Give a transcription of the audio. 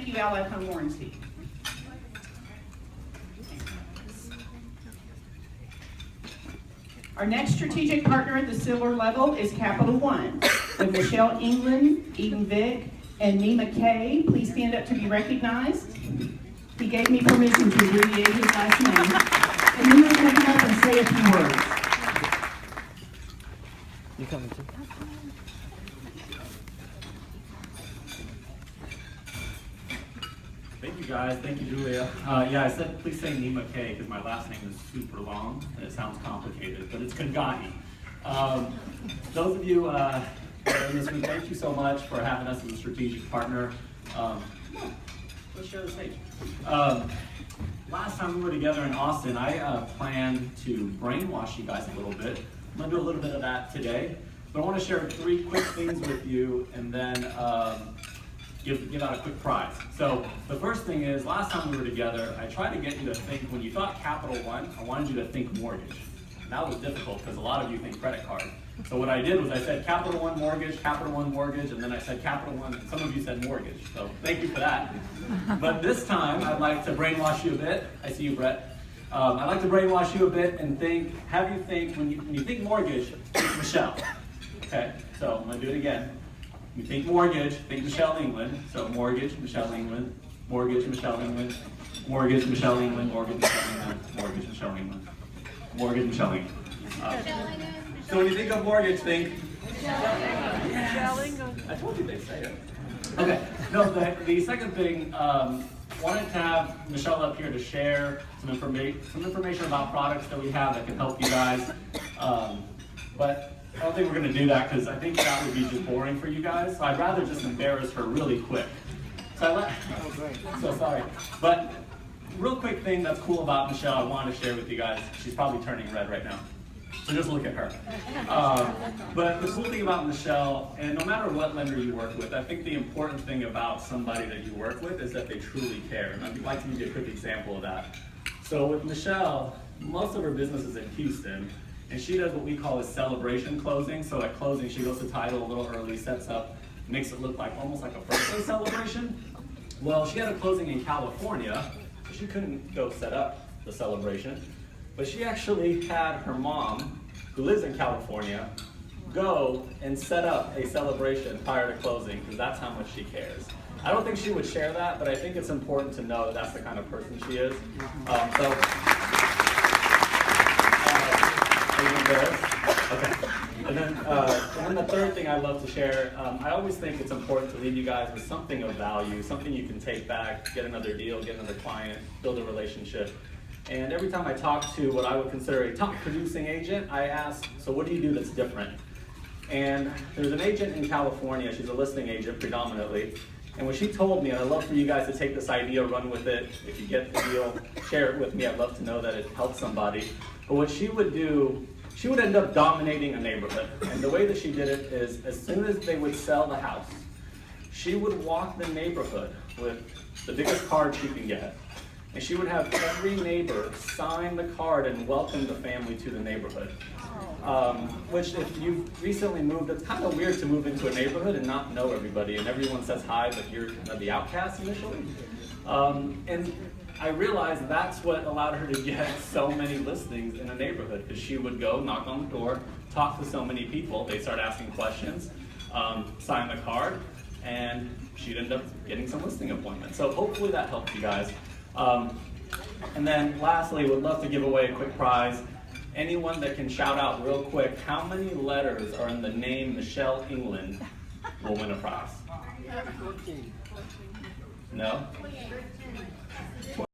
thank you, Allied Home Warranty. Our next strategic partner at the silver level is Capital One, with Michelle England, Eden Vick, and Nima K. Please stand up to be recognized. He gave me permission to abbreviate his last name. And Nima's going to come up and say a few words. You coming too? Thank you guys, thank you Julia. Yeah, I said please say Nima K because my last name is super long and it sounds complicated, but it's Khanghahi. Those of you who are in this room, thank you so much for having us as a strategic partner. Let's share the stage. Last time we were together in Austin, I planned to brainwash you guys a little bit. I'm going to do a little bit of that today, but I want to share 3 quick things with you and then give out a quick prize. So the first thing is, last time we were together, I tried to get you to think, when you thought Capital One, I wanted you to think mortgage. And that was difficult because a lot of you think credit card. So what I did was I said Capital One mortgage, and then I said Capital One, and some of you said mortgage. So thank you for that. But this time, I'd like to brainwash you a bit. I see you, Brett. I'd like to brainwash you a bit and have you think, when you think mortgage, think Michelle. Okay, so I'm gonna do it again. You think mortgage, think Michelle England. So mortgage, Michelle England, mortgage, Michelle England, mortgage, Michelle England, mortgage, Michelle England, mortgage, Michelle England, mortgage, Michelle England. So when you think of mortgage, think Michelle England. I told you they'd say it. Okay. No, the second thing, wanted to have Michelle up here to share some information about products that we have that can help you guys. But I don't think we're going to do that because I think that would be just boring for you guys. So I'd rather just embarrass her really quick. So sorry. But real quick thing that's cool about Michelle I want to share with you guys. She's probably turning red right now. So just look at her. But the cool thing about Michelle, and no matter what lender you work with, I think the important thing about somebody that you work with is that they truly care. And I'd like to give you a quick example of that. So with Michelle, most of her business is in Houston. And she does what we call a celebration closing. So at closing, she goes to title a little early, sets up, makes it look like almost like a birthday celebration. Well, she had a closing in California, so she couldn't go set up the celebration. But she actually had her mom, who lives in California, go and set up a celebration prior to closing, because that's how much she cares. I don't think she would share that, but I think it's important to know that that's the kind of person she is. Okay. And then the third thing I love to share, I always think it's important to leave you guys with something of value, something you can take back, get another deal, get another client, build a relationship. And every time I talk to what I would consider a top producing agent, I ask, so what do you do that's different? And there's an agent in California, she's a listing agent predominantly, and when she told me, and I'd love for you guys to take this idea, run with it, if you get the deal, share it with me, I'd love to know that it helped somebody. But what she would do, she would end up dominating a neighborhood. And the way that she did it is, as soon as they would sell the house, she would walk the neighborhood with the biggest card she can get. And she would have every neighbor sign the card and welcome the family to the neighborhood. Which, if you've recently moved, it's kind of weird to move into a neighborhood and not know everybody, and everyone says hi, but you're kind of the outcast initially. And I realized that's what allowed her to get so many listings in a neighborhood, because she would go knock on the door, talk to so many people, they start asking questions, sign the card, and she'd end up getting some listing appointments. So hopefully that helped you guys. And then lastly, would love to give away a quick prize. Anyone that can shout out real quick how many letters are in the name Michelle England will win a prize. 14. No?